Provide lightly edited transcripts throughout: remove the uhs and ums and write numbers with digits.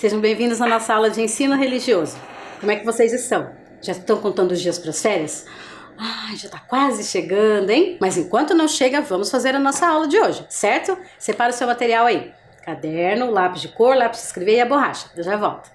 Sejam bem-vindos à nossa aula de ensino religioso. Como é que vocês estão? Já estão contando os dias para as férias? Já está quase chegando, hein? Mas enquanto não chega, vamos fazer a nossa aula de hoje, certo? Separa o seu material aí. Caderno, lápis de cor, lápis de escrever e a borracha. Eu já volto.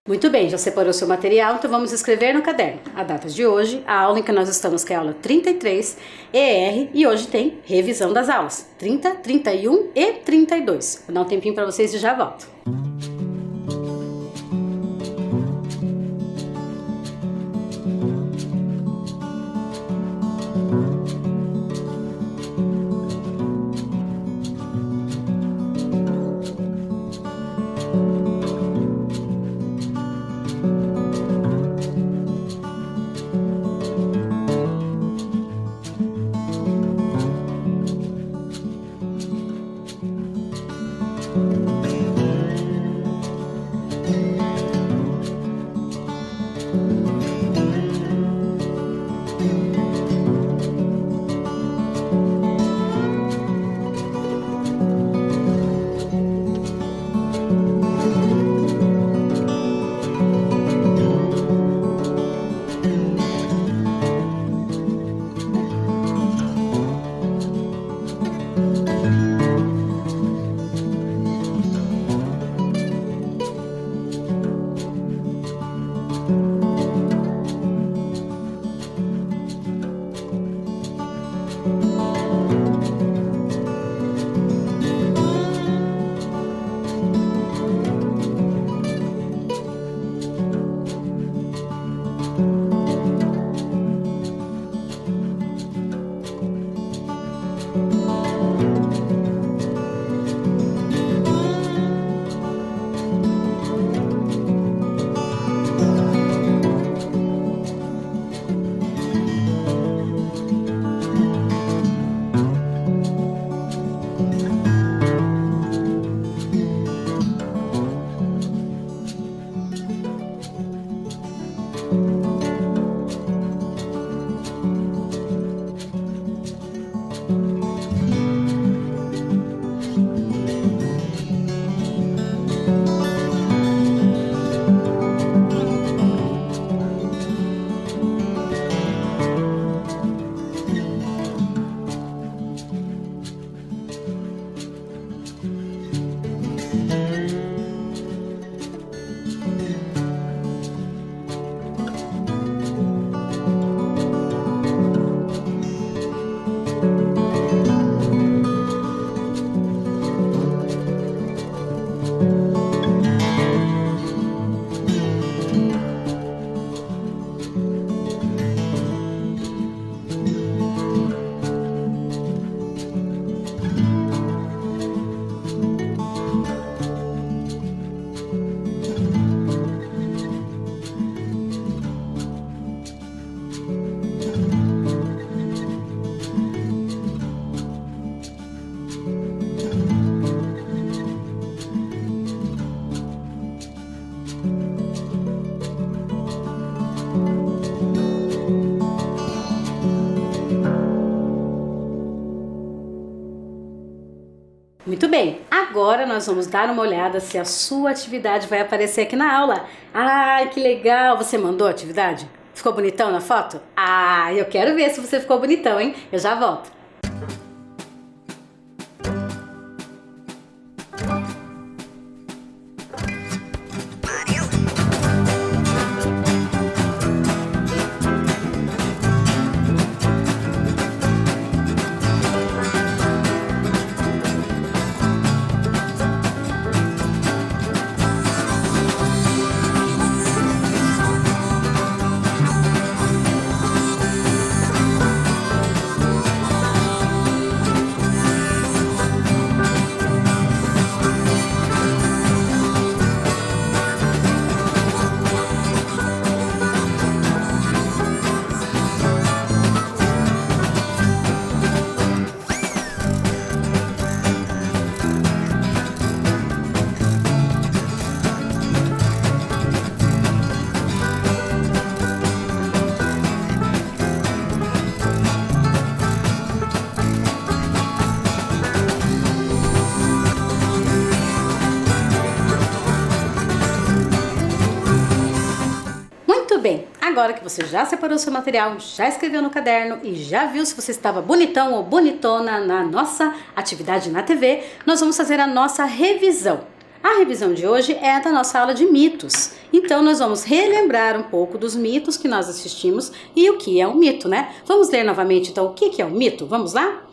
Muito bem, já separou seu material, então vamos escrever no caderno a data de hoje, a aula em que nós estamos, que é a aula 33, ER, e hoje tem revisão das aulas 30, 31 e 32. Vou dar um tempinho para vocês e já volto. Muito bem, agora nós vamos dar uma olhada se a sua atividade vai aparecer aqui na aula. Ai, que legal! Você mandou a atividade? Ficou bonitão na foto? Ah, eu quero ver se você ficou bonitão, hein? Eu já volto. Muito bem, agora que você já separou seu material, já escreveu no caderno e já viu se você estava bonitão ou bonitona na nossa atividade na TV, nós vamos fazer a nossa revisão. A revisão de hoje é da nossa aula de mitos. Então nós vamos relembrar um pouco dos mitos que nós assistimos e o que é um mito, né? Vamos ler novamente então o que é um mito? Vamos lá?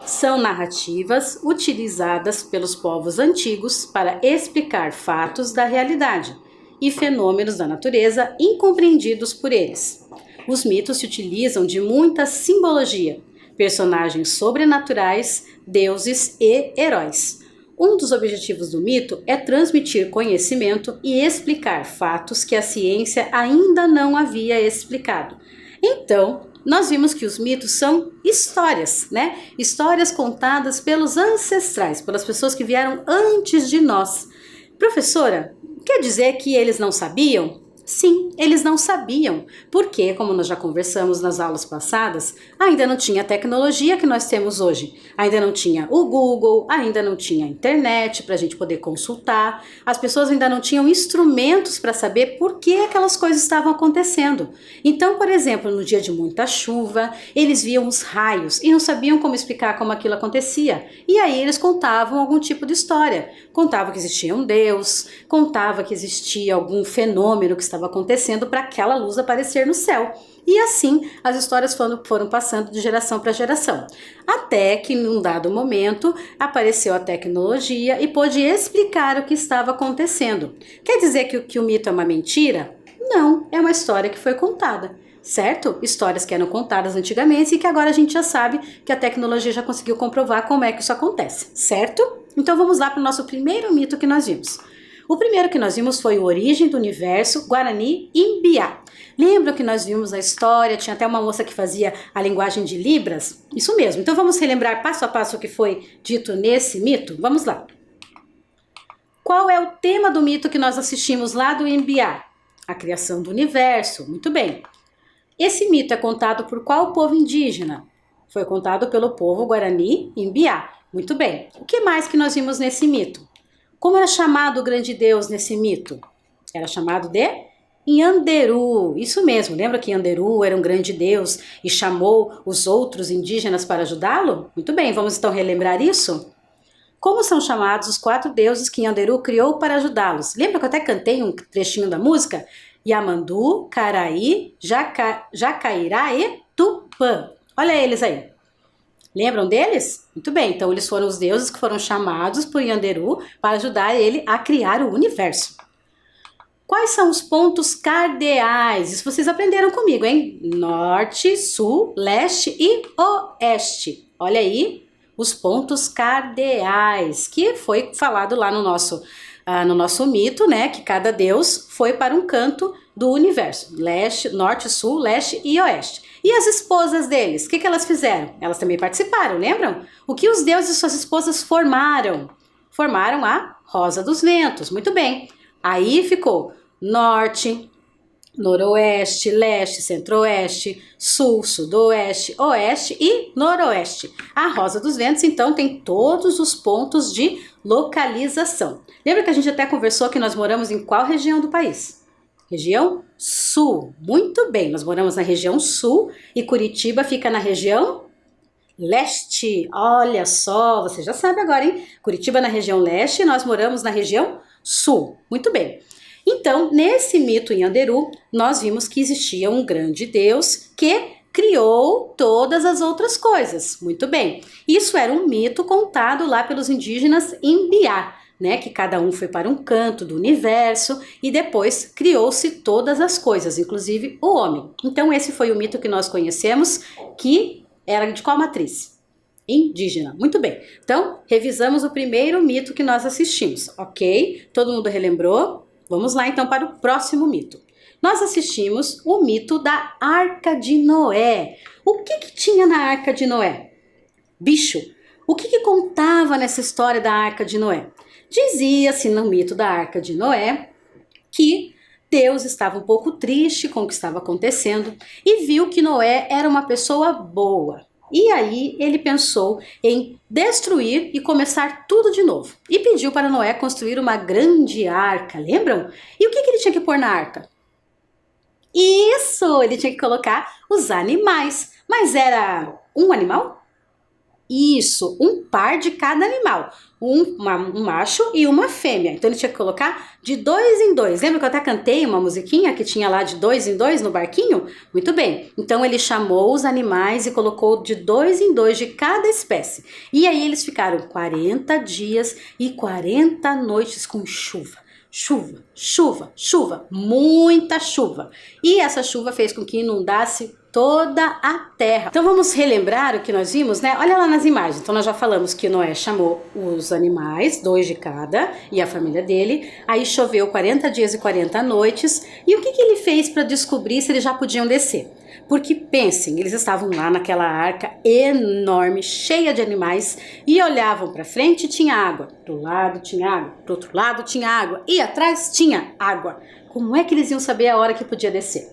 São narrativas utilizadas pelos povos antigos para explicar fatos da realidade e fenômenos da natureza incompreendidos por eles. Os mitos se utilizam de muita simbologia, personagens sobrenaturais, deuses e heróis. Um dos objetivos do mito é transmitir conhecimento e explicar fatos que a ciência ainda não havia explicado. Então, nós vimos que os mitos são histórias, né? Histórias contadas pelos ancestrais, pelas pessoas que vieram antes de nós. Professora, quer dizer que eles não sabiam? Sim, eles não sabiam, porque, como nós já conversamos nas aulas passadas, ainda não tinha a tecnologia que nós temos hoje. Ainda não tinha o Google, ainda não tinha a internet para a gente poder consultar. As pessoas ainda não tinham instrumentos para saber por que aquelas coisas estavam acontecendo. Então, por exemplo, no dia de muita chuva, eles viam os raios e não sabiam como explicar como aquilo acontecia. E aí eles contavam algum tipo de história. Contavam que existia um Deus, contavam que existia algum fenômeno que estava acontecendo para aquela luz aparecer no céu. E assim as histórias foram passando de geração para geração. Até que num dado momento apareceu a tecnologia e pôde explicar o que estava acontecendo. Quer dizer que o mito é uma mentira? Não, é uma história que foi contada. Certo? Histórias que eram contadas antigamente e que agora a gente já sabe que a tecnologia já conseguiu comprovar como é que isso acontece, certo? Então vamos lá para o nosso primeiro mito que nós vimos. O primeiro que nós vimos foi o Origem do Universo, Guarani Imbiá. Lembram que nós vimos a história, tinha até uma moça que fazia a linguagem de Libras? Isso mesmo, então vamos relembrar passo a passo o que foi dito nesse mito? Vamos lá. Qual é o tema do mito que nós assistimos lá do Imbiá? A criação do universo, muito bem. Esse mito é contado por qual povo indígena? Foi contado pelo povo Guarani Imbiá. Muito bem. O que mais que nós vimos nesse mito? Como era chamado o grande deus nesse mito? Era chamado de Nhanderu. Isso mesmo, lembra que Nhanderu era um grande deus e chamou os outros indígenas para ajudá-lo? Muito bem, vamos então relembrar isso? Como são chamados os 4 deuses que Nhanderu criou para ajudá-los? Lembra que eu até cantei um trechinho da música? Yamandu, Caraí, Jacairá e Tupã. Olha eles aí. Lembram deles? Muito bem, então eles foram os deuses que foram chamados por Nhanderu para ajudar ele a criar o universo. Quais são os pontos cardeais? Isso vocês aprenderam comigo, hein? Norte, sul, leste e oeste. Olha aí os pontos cardeais, que foi falado lá no nosso mito, né? Que cada deus foi para um canto do universo. Leste, norte, sul, leste e oeste. E as esposas deles, o que elas fizeram? Elas também participaram, lembram? O que os deuses e suas esposas formaram? Formaram a Rosa dos Ventos, muito bem. Aí ficou norte, noroeste, leste, centro-oeste, sul, sudoeste, oeste e noroeste. A Rosa dos Ventos, então, tem todos os pontos de localização. Lembra que a gente até conversou que nós moramos em qual região do país? Região sul. Muito bem, nós moramos na região sul e Curitiba fica na região leste. Olha só, você já sabe agora, hein? Curitiba na região leste e nós moramos na região sul. Muito bem. Então, nesse mito em Anderu, nós vimos que existia um grande Deus que criou todas as outras coisas. Muito bem. Isso era um mito contado lá pelos indígenas em Biá, né? Que cada um foi para um canto do universo e depois criou-se todas as coisas, inclusive o homem. Então, esse foi o mito que nós conhecemos, que era de qual matriz? Indígena. Muito bem. Então, revisamos o primeiro mito que nós assistimos, ok? Todo mundo relembrou? Vamos lá então para o próximo mito. Nós assistimos o mito da Arca de Noé. O que tinha na Arca de Noé? Bicho. O que contava nessa história da Arca de Noé? Dizia-se no mito da Arca de Noé que Deus estava um pouco triste com o que estava acontecendo e viu que Noé era uma pessoa boa. E aí ele pensou em destruir e começar tudo de novo. E pediu para Noé construir uma grande arca, lembram? E o que ele tinha que pôr na arca? Isso! Ele tinha que colocar os animais. Mas era um animal? Isso, um par de cada animal. Um macho e uma fêmea. Então ele tinha que colocar de 2 em 2. Lembra que eu até cantei uma musiquinha que tinha lá de 2 em 2 no barquinho? Muito bem. Então ele chamou os animais e colocou de 2 em 2 de cada espécie. E aí eles ficaram 40 dias e 40 noites com chuva. Chuva, chuva, chuva, muita chuva. E essa chuva fez com que inundasse toda a terra. Então vamos relembrar o que nós vimos, né? Olha lá nas imagens. Então nós já falamos que Noé chamou os animais, 2 de cada, e a família dele. Aí choveu 40 dias e 40 noites. E o que ele fez para descobrir se eles já podiam descer? Porque pensem, eles estavam lá naquela arca enorme, cheia de animais, e olhavam para frente e tinha água. Do lado tinha água, do outro lado tinha água, e atrás tinha água. Como é que eles iam saber a hora que podia descer?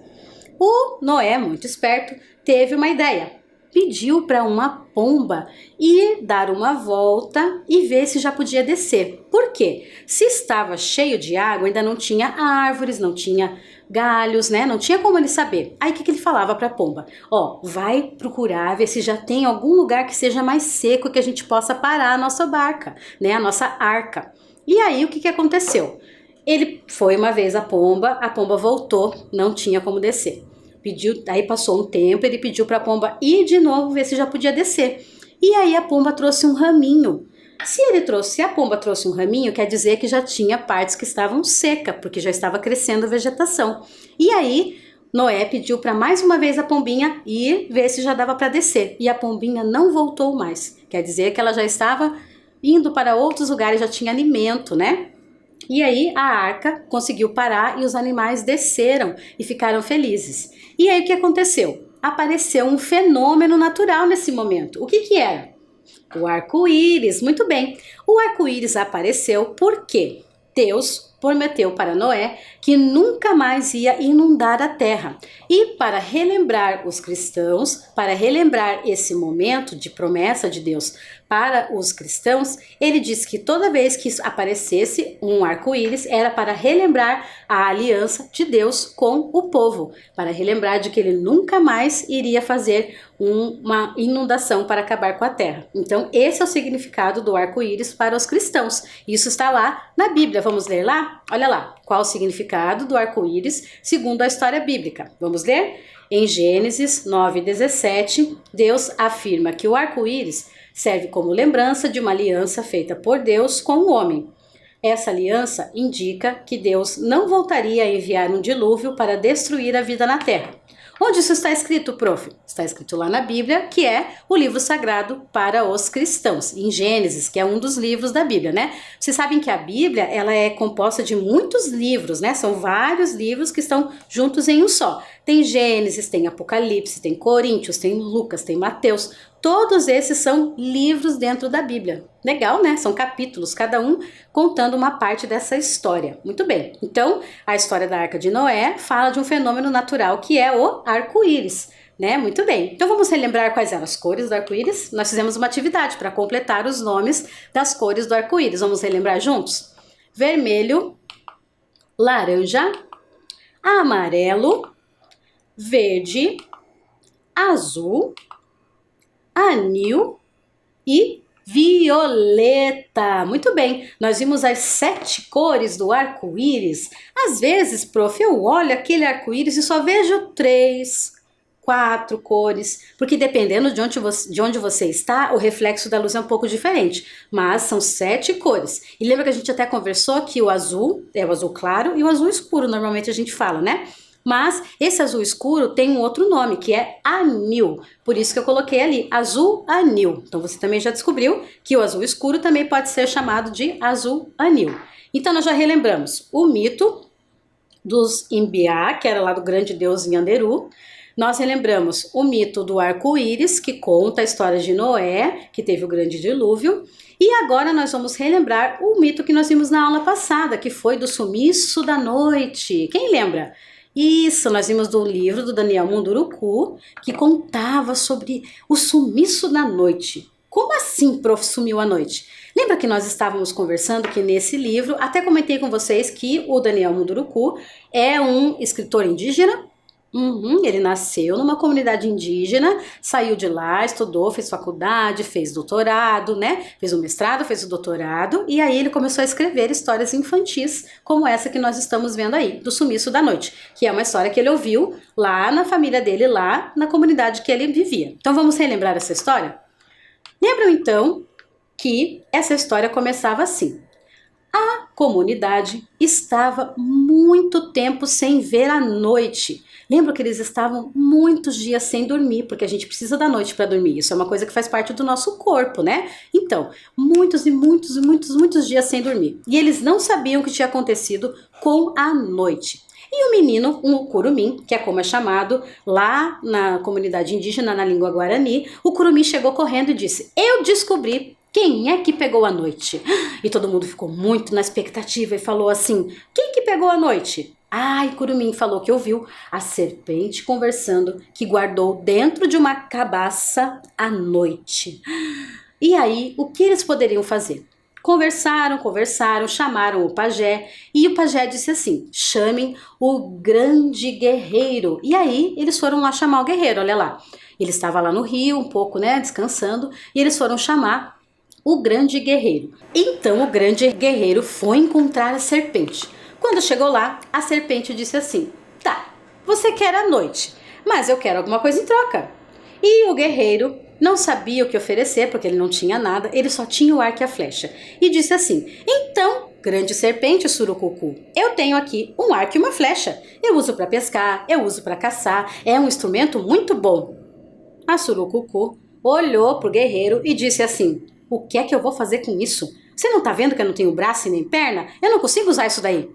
O Noé, muito esperto, teve uma ideia. Pediu para uma pomba ir dar uma volta e ver se já podia descer. Por quê? Se estava cheio de água, ainda não tinha árvores, não tinha galhos, né? Não tinha como ele saber. Aí o que ele falava para a pomba? Ó, vai procurar ver se já tem algum lugar que seja mais seco que a gente possa parar a nossa barca, né? A nossa arca. E aí o que aconteceu? Ele foi uma vez a pomba voltou, não tinha como descer. Pediu, aí passou um tempo, ele pediu para a pomba ir de novo ver se já podia descer. E aí a pomba trouxe um raminho. Se a pomba trouxe um raminho, quer dizer que já tinha partes que estavam secas, porque já estava crescendo a vegetação. E aí Noé pediu para mais uma vez a pombinha ir ver se já dava para descer. E a pombinha não voltou mais. Quer dizer que ela já estava indo para outros lugares, já tinha alimento, né? E aí a arca conseguiu parar e os animais desceram e ficaram felizes. E aí o que aconteceu? Apareceu um fenômeno natural nesse momento. O que era? O arco-íris. Muito bem. O arco-íris apareceu porque Deus prometeu para Noé que nunca mais ia inundar a terra. E para relembrar os cristãos, para relembrar esse momento de promessa de Deus para os cristãos, ele disse que toda vez que aparecesse um arco-íris era para relembrar a aliança de Deus com o povo, para relembrar de que ele nunca mais iria fazer uma inundação para acabar com a terra. Então esse é o significado do arco-íris para os cristãos. Isso está lá na Bíblia. Vamos ler lá? Olha lá, qual o significado do arco-íris segundo a história bíblica. Vamos ler? Em Gênesis 9:17, Deus afirma que o arco-íris serve como lembrança de uma aliança feita por Deus com o homem. Essa aliança indica que Deus não voltaria a enviar um dilúvio para destruir a vida na terra. Onde isso está escrito, prof? Está escrito lá na Bíblia, que é o livro sagrado para os cristãos, em Gênesis, que é um dos livros da Bíblia, né? Vocês sabem que a Bíblia, ela é composta de muitos livros, né? São vários livros que estão juntos em um só. Tem Gênesis, tem Apocalipse, tem Coríntios, tem Lucas, tem Mateus. Todos esses são livros dentro da Bíblia. Legal, né? São capítulos, cada um contando uma parte dessa história. Muito bem. Então, a história da Arca de Noé fala de um fenômeno natural que é o arco-íris, né? Muito bem. Então, vamos relembrar quais eram as cores do arco-íris? Nós fizemos uma atividade para completar os nomes das cores do arco-íris. Vamos relembrar juntos? Vermelho, laranja, amarelo, verde, azul, anil e violeta. Muito bem, nós vimos as 7 cores do arco-íris. Às vezes, prof, eu olho aquele arco-íris e só vejo 3, 4 cores, porque dependendo de onde você está, o reflexo da luz é um pouco diferente, mas são 7 cores. E lembra que a gente até conversou que o azul é o azul claro e o azul escuro, normalmente a gente fala, né? Mas esse azul escuro tem um outro nome, que é anil. Por isso que eu coloquei ali, azul anil. Então você também já descobriu que o azul escuro também pode ser chamado de azul anil. Então nós já relembramos o mito dos Imbiá, que era lá do grande deus Nhanderu. Nós relembramos o mito do arco-íris, que conta a história de Noé, que teve o grande dilúvio. E agora nós vamos relembrar o mito que nós vimos na aula passada, que foi do sumiço da noite. Quem lembra? Isso, nós vimos do livro do Daniel Munduruku, que contava sobre o sumiço da noite. Como assim, prof, sumiu a noite? Lembra que nós estávamos conversando que nesse livro, até comentei com vocês que o Daniel Munduruku é um escritor indígena. Ele nasceu numa comunidade indígena, saiu de lá, estudou, fez faculdade, fez doutorado, né? Fez o mestrado, fez o doutorado, e aí ele começou a escrever histórias infantis, como essa que nós estamos vendo aí, do sumiço da noite, que é uma história que ele ouviu lá na família dele, lá na comunidade que ele vivia. Então vamos relembrar essa história? Lembram então que essa história começava assim. A comunidade estava muito tempo sem ver a noite. Lembra que eles estavam muitos dias sem dormir, porque a gente precisa da noite para dormir. Isso é uma coisa que faz parte do nosso corpo, né? Então, muitos dias sem dormir. E eles não sabiam o que tinha acontecido com a noite. E o menino, um curumim, que é como é chamado lá na comunidade indígena, na língua guarani, o curumim chegou correndo e disse: "Eu descobri quem é que pegou a noite." E todo mundo ficou muito na expectativa e falou assim: "Quem que pegou a noite?" Ai, Curumim falou que ouviu a serpente conversando, que guardou dentro de uma cabaça a noite. E aí, o que eles poderiam fazer? Conversaram, chamaram o pajé, e o pajé disse assim: "Chamem o grande guerreiro." E aí, eles foram lá chamar o guerreiro, olha lá. Ele estava lá no rio, um pouco, né, descansando, e eles foram chamar o grande guerreiro. Então, o grande guerreiro foi encontrar a serpente. Quando chegou lá, a serpente disse assim: "Tá, você quer a noite, mas eu quero alguma coisa em troca." E o guerreiro não sabia o que oferecer, porque ele não tinha nada, ele só tinha o arco e a flecha. E disse assim: "Então, grande serpente Surucucu, eu tenho aqui um arco e uma flecha. Eu uso para pescar, eu uso para caçar, é um instrumento muito bom." A Surucucu olhou pro guerreiro e disse assim: "O que é que eu vou fazer com isso? Você não tá vendo que eu não tenho braço e nem perna? Eu não consigo usar isso daí."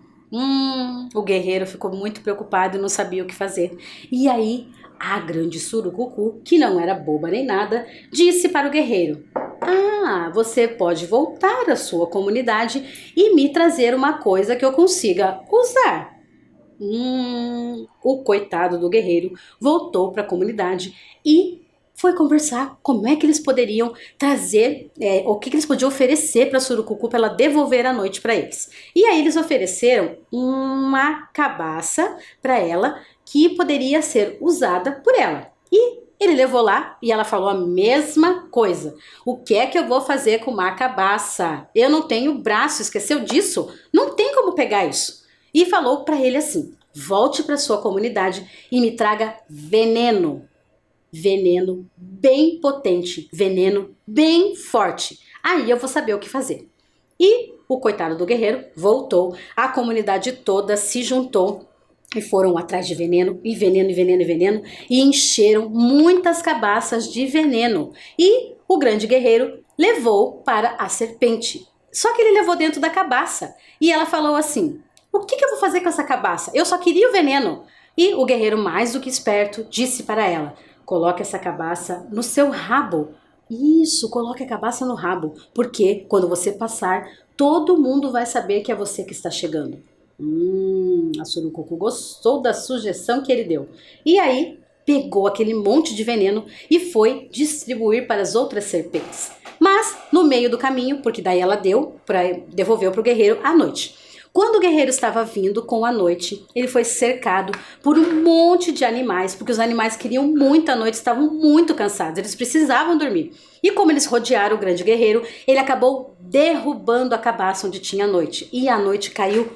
O guerreiro ficou muito preocupado e não sabia o que fazer. E aí, a grande Surucucu, que não era boba nem nada, disse para o guerreiro: "Ah, você pode voltar à sua comunidade e me trazer uma coisa que eu consiga usar." O coitado do guerreiro voltou para a comunidade e foi conversar como é que eles poderiam trazer, o que eles podiam oferecer para a Surucucu para ela devolver a noite para eles. E aí eles ofereceram uma cabaça para ela que poderia ser usada por ela. E ele levou lá e ela falou a mesma coisa: "O que é que eu vou fazer com uma cabaça? Eu não tenho braço, esqueceu disso? Não tem como pegar isso." E falou para ele assim: "Volte para sua comunidade e me traga veneno. Veneno bem potente, veneno bem forte. Aí eu vou saber o que fazer." E o coitado do guerreiro voltou, a comunidade toda se juntou e foram atrás de veneno, e veneno, e veneno, e veneno, e encheram muitas cabaças de veneno. E o grande guerreiro levou para a serpente. Só que ele levou dentro da cabaça. E ela falou assim: "O que eu vou fazer com essa cabaça? Eu só queria o veneno." E o guerreiro, mais do que esperto, disse para ela: Coloque essa cabaça no seu rabo. Isso, coloque a cabaça no rabo, porque quando você passar, todo mundo vai saber que é você que está chegando. A Surucucu gostou da sugestão que ele deu. E aí, pegou aquele monte de veneno e foi distribuir para as outras serpentes. Mas, no meio do caminho, porque daí ela devolveu para o guerreiro à noite. Quando o guerreiro estava vindo com a noite, ele foi cercado por um monte de animais, porque os animais queriam muito a noite, estavam muito cansados, eles precisavam dormir. E como eles rodearam o grande guerreiro, ele acabou derrubando a cabaça onde tinha a noite. E a noite caiu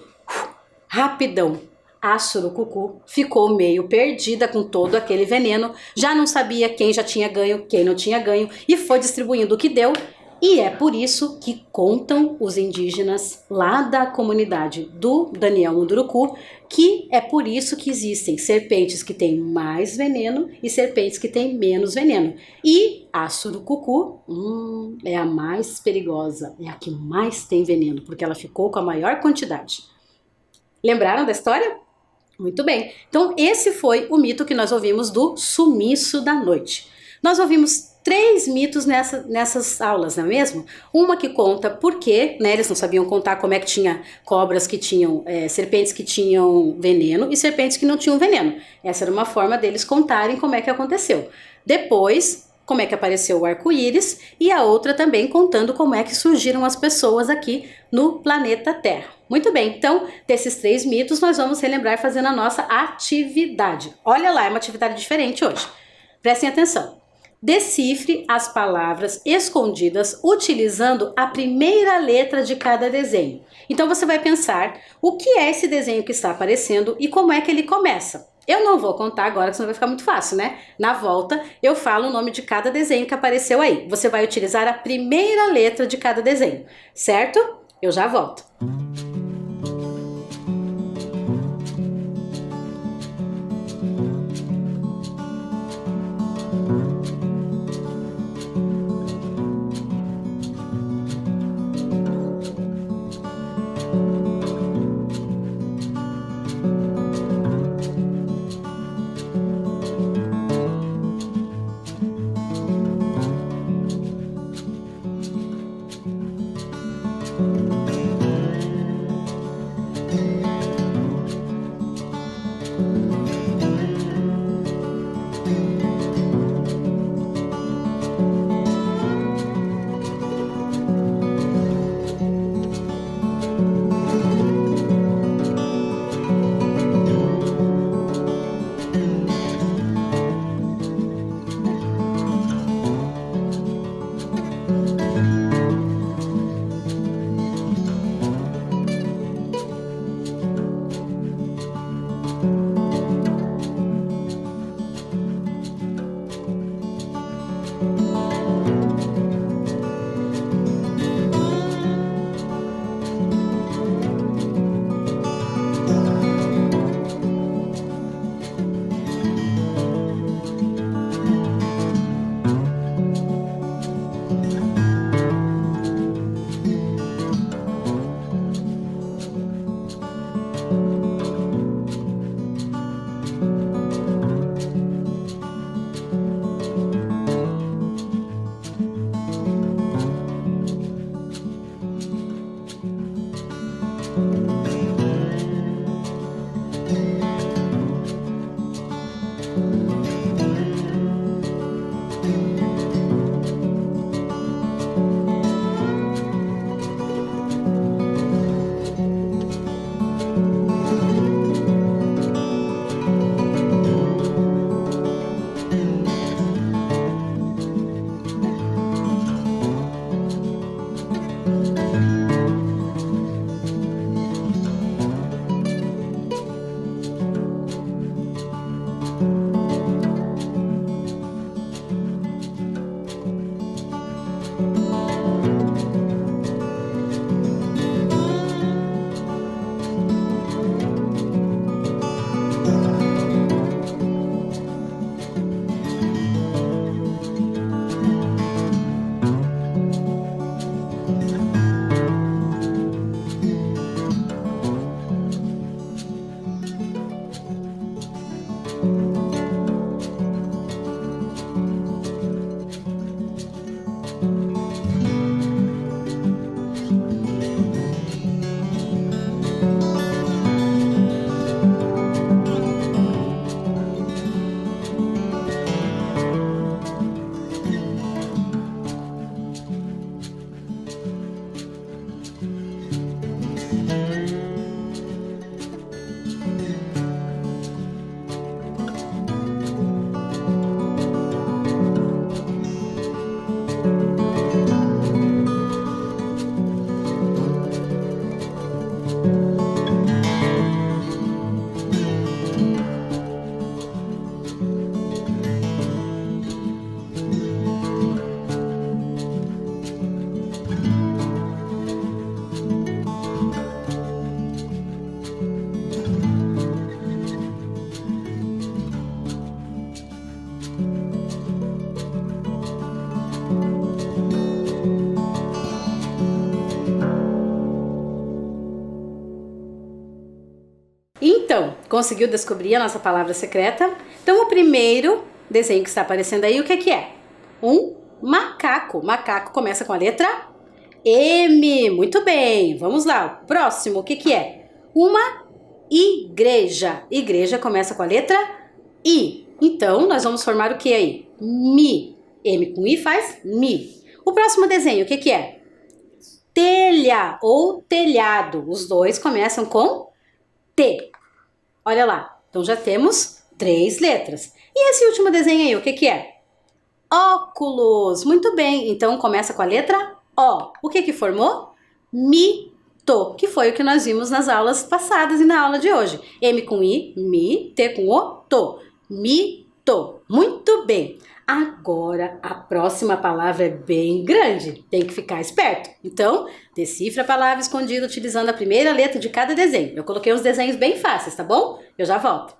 rapidão. A Surucucu ficou meio perdida com todo aquele veneno, já não sabia quem já tinha ganho, quem não tinha ganho, e foi distribuindo o que deu. E é por isso que contam os indígenas lá da comunidade do Daniel Munduruku, que é por isso que existem serpentes que têm mais veneno e serpentes que têm menos veneno. E a Surucucu é a mais perigosa, é a que mais tem veneno, porque ela ficou com a maior quantidade. Lembraram da história? Muito bem. Então esse foi o mito que nós ouvimos do sumiço da noite. Nós ouvimos 3 mitos nessas aulas, não é mesmo? Uma que conta por quê, né? Eles não sabiam contar como é que tinha cobras que tinham, serpentes que tinham veneno e serpentes que não tinham veneno. Essa era uma forma deles contarem como é que aconteceu. Depois, como é que apareceu o arco-íris, e a outra também contando como é que surgiram as pessoas aqui no planeta Terra. Muito bem, então, desses 3 mitos, nós vamos relembrar fazendo a nossa atividade. Olha lá, é uma atividade diferente hoje. Prestem atenção. Decifre as palavras escondidas utilizando a primeira letra de cada desenho. Então você vai pensar o que é esse desenho que está aparecendo e como é que ele começa. Eu não vou contar agora, senão vai ficar muito fácil, né? Na volta, eu falo o nome de cada desenho que apareceu aí. Você vai utilizar a primeira letra de cada desenho, certo? Eu já volto. Então, conseguiu descobrir a nossa palavra secreta? Então, o primeiro desenho que está aparecendo aí, o que que é? Um macaco. Macaco começa com a letra M. Muito bem, vamos lá. Próximo, o que que é? Uma igreja. Igreja começa com a letra I. Então, nós vamos formar o que aí? Mi. M com I faz mi. O próximo desenho, o que que é? Telha ou telhado. Os dois começam com T. Olha lá, então já temos 3 letras. E esse último desenho aí, o que que é? Óculos. Muito bem, então começa com a letra O. O que que formou? Mito, que foi o que nós vimos nas aulas passadas e na aula de hoje. M com I, mi, T com O, to. Mito. Muito bem. Agora, a próxima palavra é bem grande, tem que ficar esperto. Então, decifra a palavra escondida utilizando a primeira letra de cada desenho. Eu coloquei uns desenhos bem fáceis, tá bom? Eu já volto.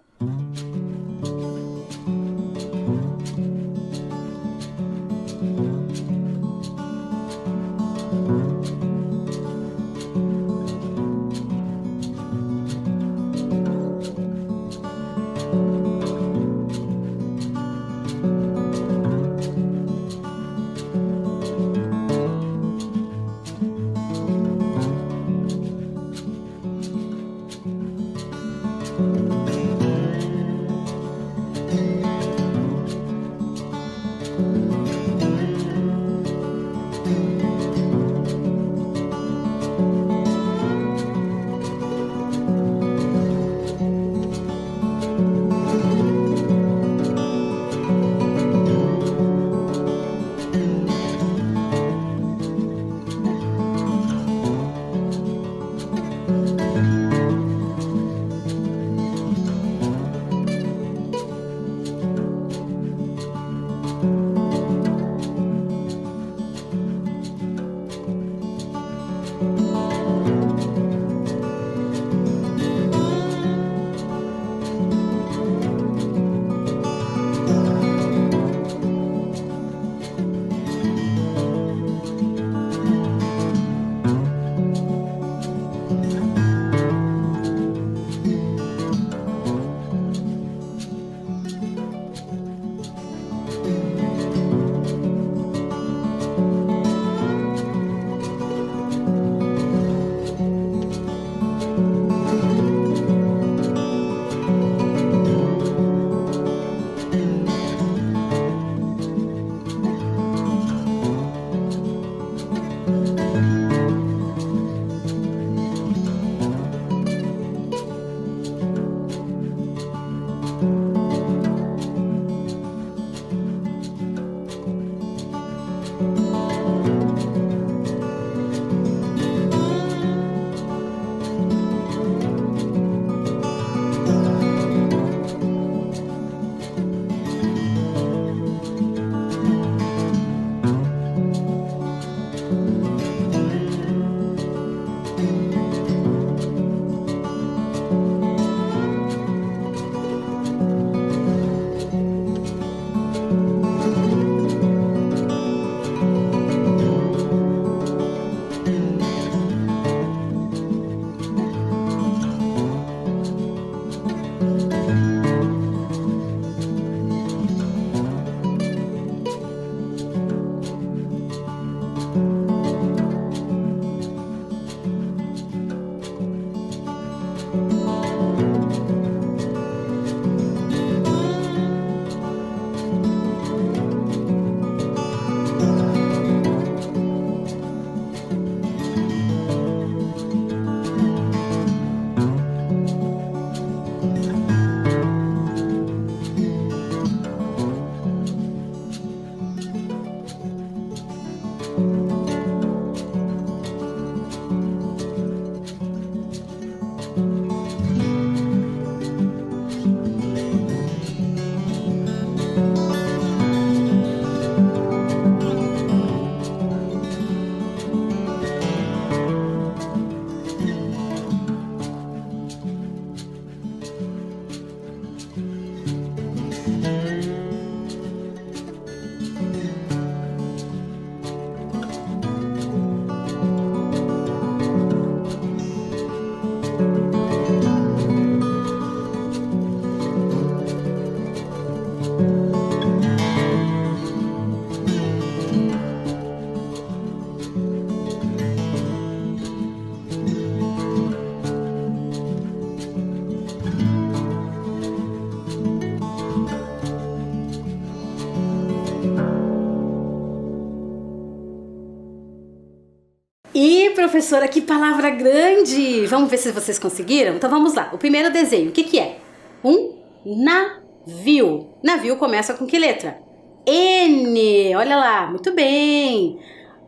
professora, que palavra grande! Vamos ver se vocês conseguiram? Então vamos lá. O primeiro desenho, o que que é? Um navio. Navio começa com que letra? N. Olha lá, muito bem.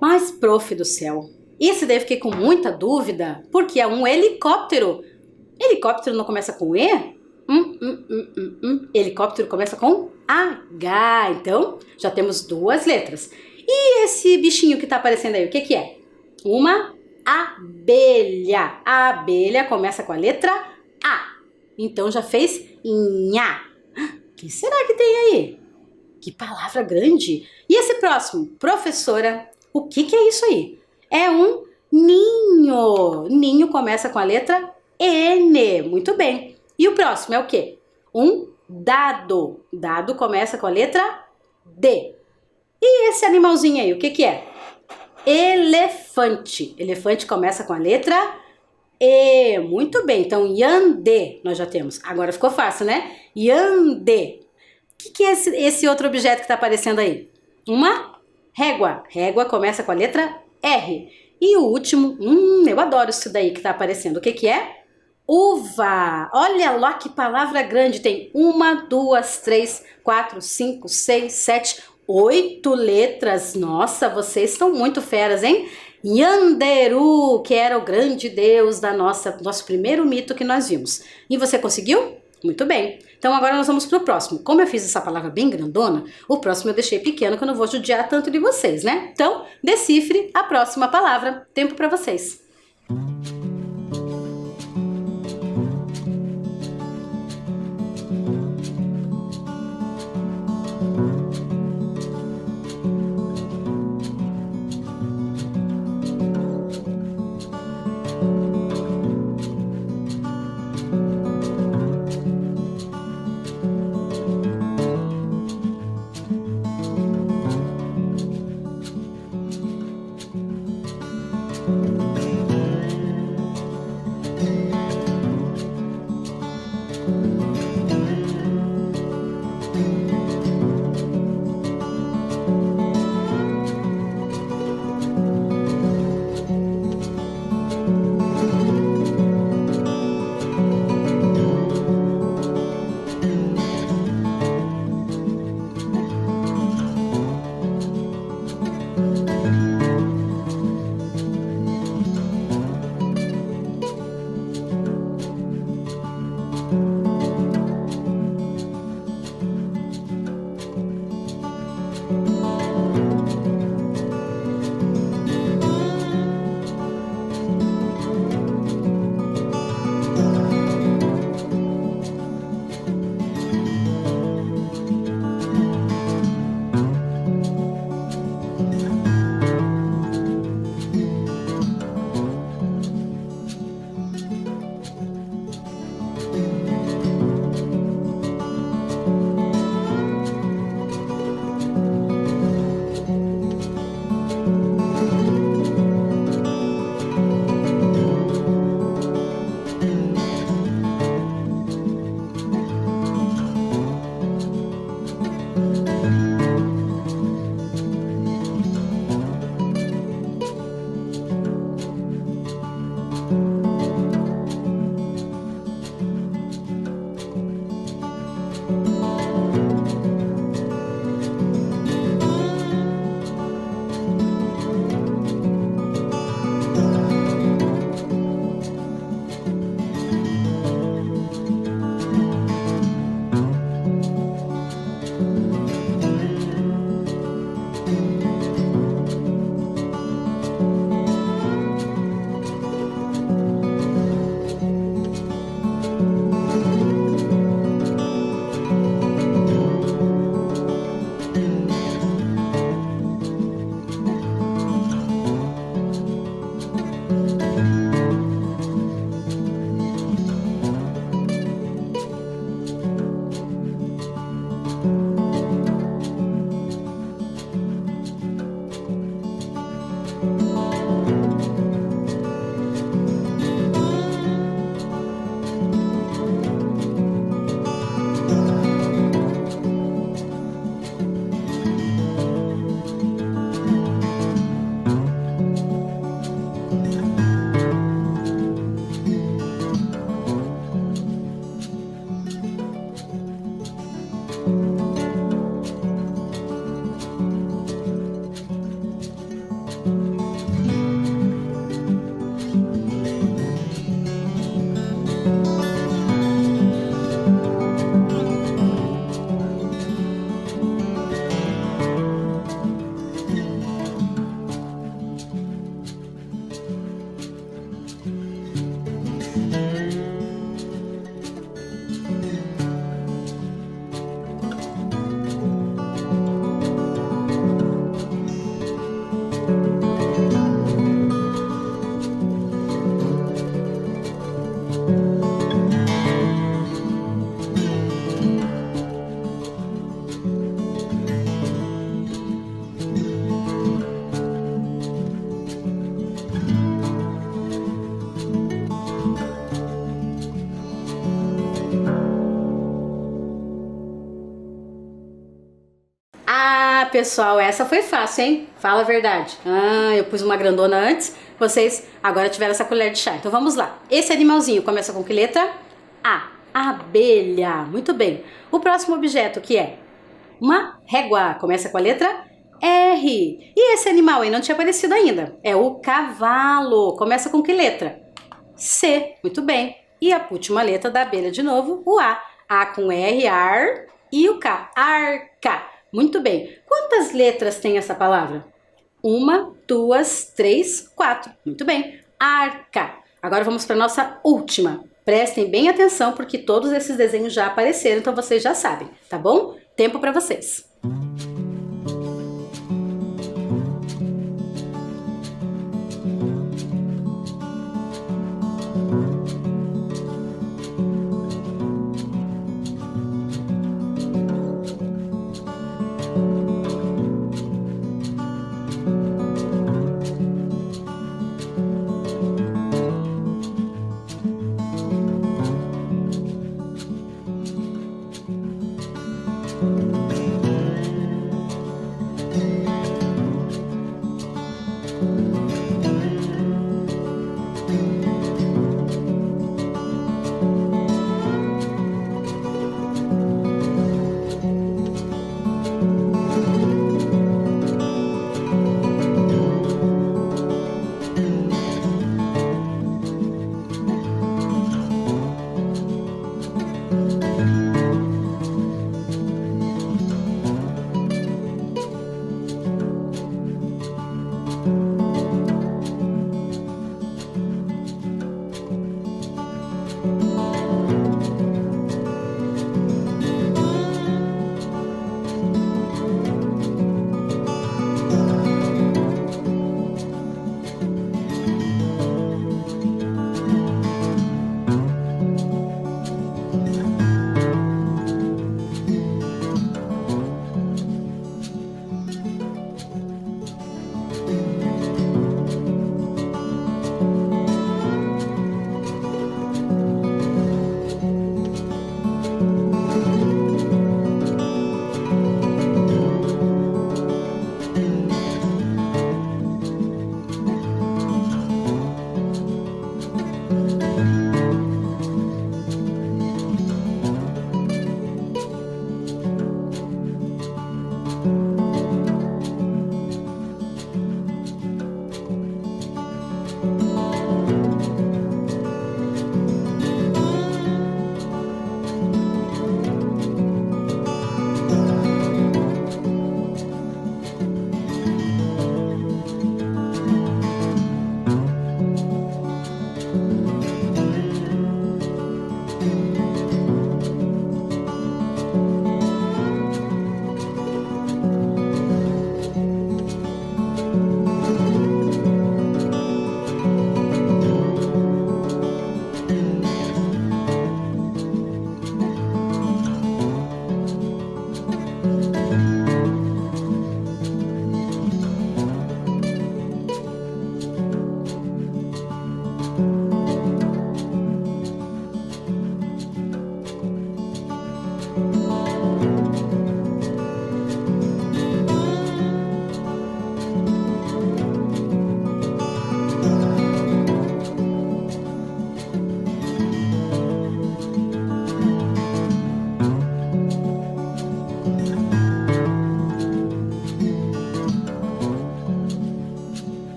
Mas, prof do céu, esse daí eu fiquei com muita dúvida, porque é um helicóptero. Helicóptero não começa com E? Helicóptero começa com H. Então, já temos duas letras. E esse bichinho que tá aparecendo aí, o que que é? Uma abelha. A abelha começa com a letra A. Então, já fez nha. O que será que tem aí? Que palavra grande. E esse próximo? Professora, o que que é isso aí? É um ninho. Ninho começa com a letra N. Muito bem. E o próximo é o quê? Um dado. Dado começa com a letra D. E esse animalzinho aí, o que que é? Elefante. Elefante começa com a letra E. Muito bem. Então, Yandê nós já temos. Agora ficou fácil, né? Yandê. O que é esse outro objeto que está aparecendo aí? Uma régua. Régua começa com a letra R. E o último, eu adoro isso daí que está aparecendo. O que que é? Uva. Olha lá que palavra grande. Tem 1, 2, 3, 4, 5, 6, 7, 8 letras. Nossa, vocês são muito feras, hein? Yanderu, que era o grande deus da nosso primeiro mito que nós vimos. E você conseguiu? Muito bem. Então agora nós vamos para o próximo. Como eu fiz essa palavra bem grandona, o próximo eu deixei pequeno, que eu não vou judiar tanto de vocês, né? Então, decifre a próxima palavra. Tempo para vocês. pessoal, essa foi fácil, hein? Fala a verdade. Ah, eu pus uma grandona antes, vocês agora tiveram essa colher de chá. Então vamos lá. Esse animalzinho começa com que letra? A. Abelha. Muito bem. O próximo objeto que é uma régua, começa com a letra R. E esse animal aí não tinha aparecido ainda. É o cavalo. Começa com que letra? C. Muito bem. E a última letra da abelha de novo, o A. A com R, ar, e o K, arca. Muito bem. Quantas letras tem essa palavra? 1, 2, 3, 4. Muito bem. Arca. Agora vamos para a nossa última. Prestem bem atenção porque todos esses desenhos já apareceram, então vocês já sabem, tá bom? Tempo para vocês.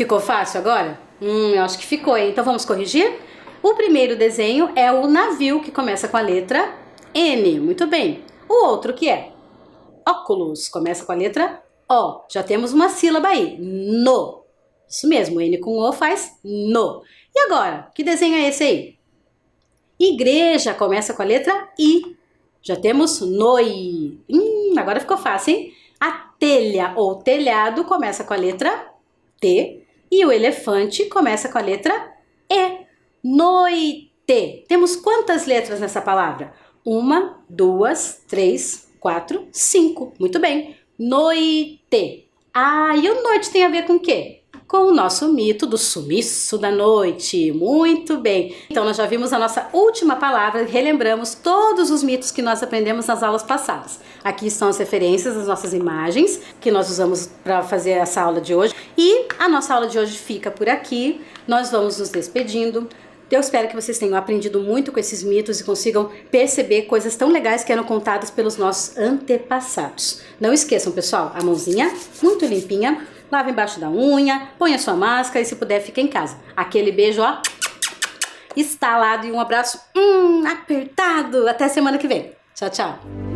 Ficou fácil agora? Eu acho que ficou, hein? Então vamos corrigir? O primeiro desenho é o navio, que começa com a letra N. Muito bem. O outro que é óculos, começa com a letra O. Já temos uma sílaba aí. No. Isso mesmo, N com O faz no. E agora, que desenho é esse aí? Igreja, começa com a letra I. Já temos noi. Agora ficou fácil, hein? A telha ou telhado começa com a letra T. E o elefante começa com a letra E. Noite. Temos quantas letras nessa palavra? 1, 2, 3, 4, 5. Muito bem. Noite. E o noite tem a ver com o quê? Com o nosso mito do sumiço da noite. Muito bem. Então nós já vimos a nossa última palavra, relembramos todos os mitos que nós aprendemos nas aulas passadas. Aqui estão as referências, as nossas imagens que nós usamos para fazer essa aula de hoje. E a nossa aula de hoje fica por aqui. Nós vamos nos despedindo. Eu espero que vocês tenham aprendido muito com esses mitos e consigam perceber coisas tão legais que eram contadas pelos nossos antepassados. Não esqueçam, pessoal, a mãozinha muito limpinha, lava embaixo da unha, ponha sua máscara e, se puder, fique em casa. Aquele beijo, ó, estalado, e um abraço apertado. Até semana que vem. Tchau, tchau.